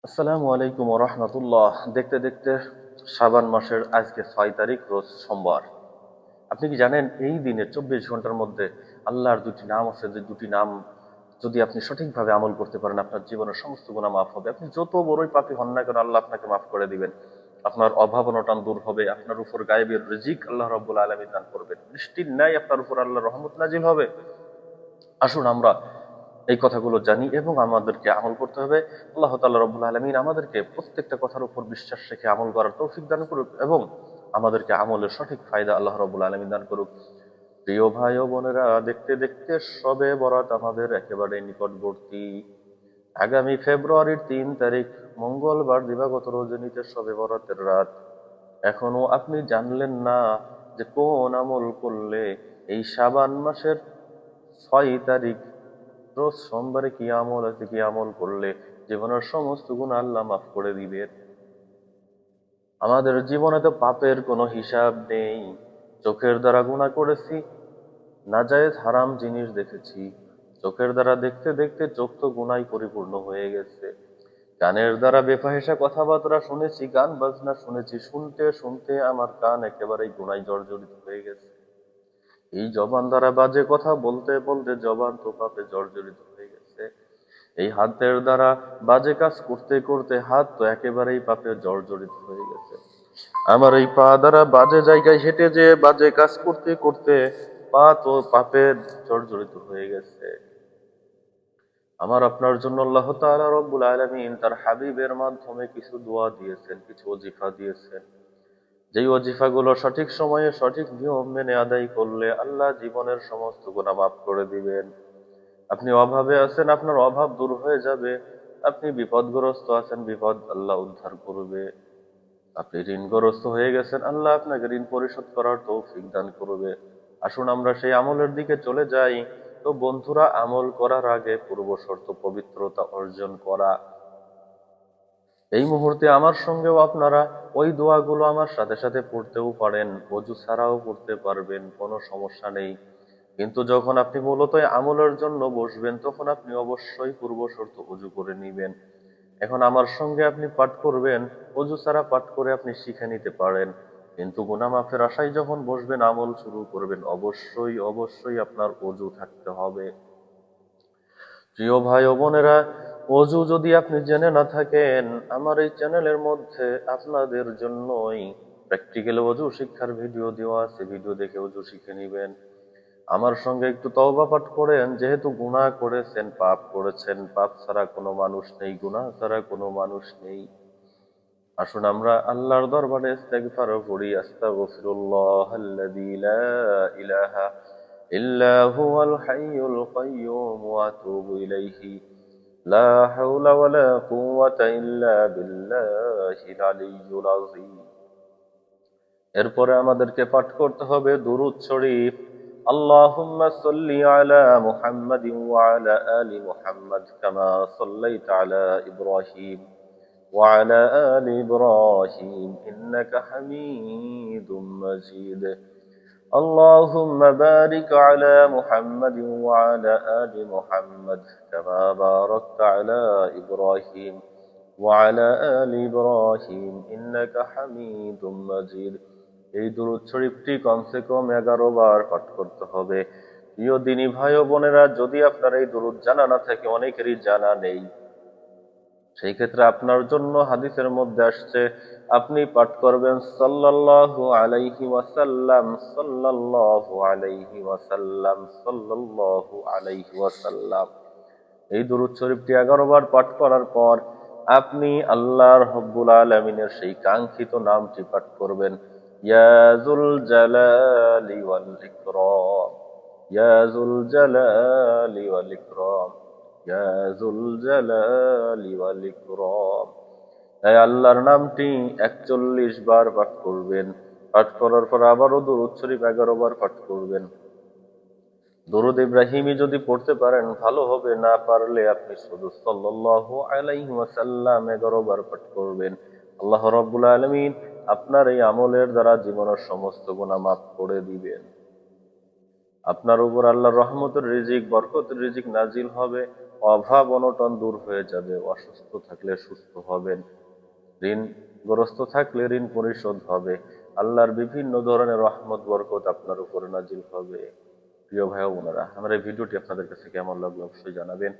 আসসালামু আলাইকুম ওয়া রাহমাতুল্লাহ। দেখতে দেখতে শাবান মাসের আজকে 6 তারিখ, রোজ সোমবার। আপনি কি জানেন এই দিনে 24 ঘন্টার মধ্যে আল্লাহর দুটি নাম আছে, যে দুটি নাম যদি আপনি সঠিকভাবে আমল করতে পারেন আপনার জীবনের সমস্ত গুনাহ মাফ হবে। আপনি যত বড়ই পাপী হন না কেন আল্লাহ আপনাকে মাফ করে দিবেন। আপনার অভাব অনটন দূর হবে, আপনার উপর গায়েবের রিজিক আল্লাহ রাব্বুল আলামিন দান করবেন, বৃষ্টির ন্যায় আপনার উপর আল্লাহর রহমত নাজিল হবে। আসুন আমরা এই কথাগুলো জানি এবং আমাদেরকে আমল করতে হবে। আল্লাহ তাআলা রব্বুল আলামিন আমাদেরকে প্রত্যেকটা কথার উপর বিশ্বাস রেখে আমল করার তৌফিক দান করুক এবং আমাদেরকে আমলের সঠিক ফায়দা আল্লাহ রব্বুল আলামিন দান করুক। প্রিয় ভাই ও বোনেরা, দেখতে দেখতে শবে বরাত আমাদের একেবারে নিকটবর্তী। আগামী ফেব্রুয়ারির 3 তারিখ মঙ্গলবার দিবাগত রজনীতে শবে বরাতের রাত। এখনো আপনি জানলেন না যে কোন আমল করলে এই শাবান মাসের 6 তারিখ রোজ সোমবারে কি আমল আছে, কি আমল করলে জীবনের সমস্ত গুনাহ আল্লাহ মাফ করে দিবেন। আমাদের জীবনে তো পাপের কোনো হিসাব নেই। চোখের দ্বারা গুনাহ করেছি, নাজায়েজ হারাম জিনিস দেখেছি, চোখের দ্বারা দেখতে দেখতে চোখ তো গুনায় পরিপূর্ণ হয়ে গেছে। কানের দ্বারা বেফাহিশা কথাবার্তা শুনেছি, গান বাজনা শুনেছি, শুনতে শুনতে আমার কান একেবারেই গুনায় জর্জরিত হয়ে গেছে। এই জবান দ্বারা বাজে কথা বলতে বলতে জবান তো পাপে জর্জরিত হয়ে গেছে। এই হাতের দ্বারা বাজে কাজ করতে করতে হাত তো একেবারেই পাপে জর্জরিত হয়ে গেছে। আমার এই পা দ্বারা বাজে জায়গায় হেঁটে যে বাজে কাজ করতে করতে পা তো পাপে জর্জরিত হয়ে গেছে। আমার আপনার জন্য আল্লাহ তাআলা রব্বুল আলামিন তার হাবিবের মাধ্যমে কিছু দোয়া দিয়েছেন, কিছু ওজিফা দিয়েছেন। যেই ওজিফাগুলো সঠিক সময়ে সঠিক নিয়ম মেনে আদায় করলে আল্লাহ জীবনের সমস্ত গুনাহ মাফ করে দিবেন। আপনি অভাবে আছেন, আপনার অভাব দূর হয়ে যাবে। আপনি বিপদগ্রস্ত আছেন, বিপদ আল্লাহ উদ্ধার করবে। আপনি ঋণগ্রস্ত হয়ে গেছেন, আল্লাহ আপনাকে ঋণ পরিশোধ করার তৌফিক দান করবে। আসুন আমরা সেই আমলের দিকে চলে যাই। তো বন্ধুরা, আমল করার আগে পূর্ব শর্ত পবিত্রতা অর্জন করা। এই মুহূর্তে আমার সঙ্গেও আপনারা ওই দোয়াগুলো আমার সাথে সাথে পড়তেও পারেন, অজু ছাড়াও পড়তে পারবেন, কোনো সমস্যা নেই। কিন্তু যখন আপনি মূলত এই আমলের জন্য বসবেন তখন আপনি অবশ্যই পূর্ব শর্ত অজু করে নিবেন। এখন আমার সঙ্গে আপনি পাঠ করবেন, অজু ছাড়া পাঠ করে আপনি শিখে নিতে পারেন। কিন্তু গুনাহ মাফের আশায় যখন বসবেন, আমল শুরু করবেন, অবশ্যই অবশ্যই আপনার অজু থাকতে হবে। প্রিয় ভাই ও বোনেরা, অজু যদি আপনি জেনে না থাকেন, আমার এই চ্যানেলের মধ্যে আপনাদের জন্যই প্র্যাকটিক্যাল অজু শিক্ষার ভিডিও দেওয়া আছে, ভিডিও দেখে অজু শিখে নিবেন। আমার সঙ্গে একটু তওবা পাঠ করেন, যেহেতু গুনাহ করেছেন, পাপ করেছেন, পাপ ছাড়া কোনো মানুষ নেই, গুনাহ ছাড়া কোনো মানুষ নেই। আসুন আমরা আল্লাহর দরবারে ইস্তেগফার করি। আস্তাগফিরুল্লাহাল্লাযী লা ইলাহা ইল্লা হুয়াল হাইয়ুল কাইয়্যুম ওয়া আতুবু ইলাইহি লা হাওলা ওয়ালা কুওয়াতা ইল্লা বিল্লাহিল আলিয়্যিল আযীম। এরপরে আমাদেরকে পাঠ করতে হবে দুরূদ শরীফ। আল্লাহুম্মা সাল্লি আলা মুহাম্মাদিন ওয়া আলা আলি মুহাম্মাদ কামা সাল্লাইতা আলা ইব্রাহিম ওয়া আলা আলি ইব্রাহিম ইন্নাকা হামিদুম মাজিদ। اللهم بارك على محمد وعلى آل محمد كما باركت على إبراهيم وعلى آل إبراهيم إنك حميد مجيد। এই দুরূদ শরীফটি কমসে কম 11 বার পাঠ করতে হবে। প্রিয় দিনী ভাই ও বোনেরা, যদি আপনার এই দুরূদ জানা না থাকে, অনেকেরই জানা নেই, সেই ক্ষেত্রে আপনার জন্য হাদিসের মধ্যে আসছে আপনি পাঠ করবেন সাল্লাল্লাহু আলাইহি ওয়াসাল্লাম, সাল্লাল্লাহু আলাইহি ওয়াসাল্লাম, সাল্লাল্লাহু আলাইহি ওয়াসাল্লাম। এই দুরূদ শরীফটি 11 বার পাঠ করার পর আপনি আল্লাহ রাব্বুল আলামিনের সেই কাঙ্ক্ষিত নামটি পাঠ করবেন, ইয়া যুল জালালি ওয়াল ইকরাম, ইয়া যুল জালালি ওয়াল ইকরাম, ইয়া যুল জালালি ওয়াল ইকরাম। এই আল্লাহর নামটি 41 বার পাঠ করবেন। পাঠ করার পর আবারও দুরূদ শরীফ 11 বার পাঠ করবেন। দরুদ ইব্রাহিমী যদি পড়তে পারেন ভালো হবে, না পারলে আপনি শুধু সাল্লাল্লাহু আলাইহি ওয়াসাল্লাম 11 বার পাঠ করবেন। আল্লাহ রাব্বুল আলামিন আপনার এই আমলের দ্বারা জীবনের সমস্ত গুনাহ মাফ করে দিবেন। আপনার উপর আল্লাহর রহমতের রিজিক, বরকতের রিজিক নাজিল হবে। অভাব অনটন দূর হয়ে যাবে, অসুস্থ থাকলে সুস্থ হবেন, ঋণগ্রস্ত থাকলে ঋণ পরিশোধ হবে, আল্লাহর বিভিন্ন ধরনের রহমত বরকত আপনার উপরে নাজিল হবে। প্রিয় ভাই ও বোনেরা, আমার এই ভিডিওটি আপনাদের কাছে কেমন লাগলো অবশ্যই জানাবেন।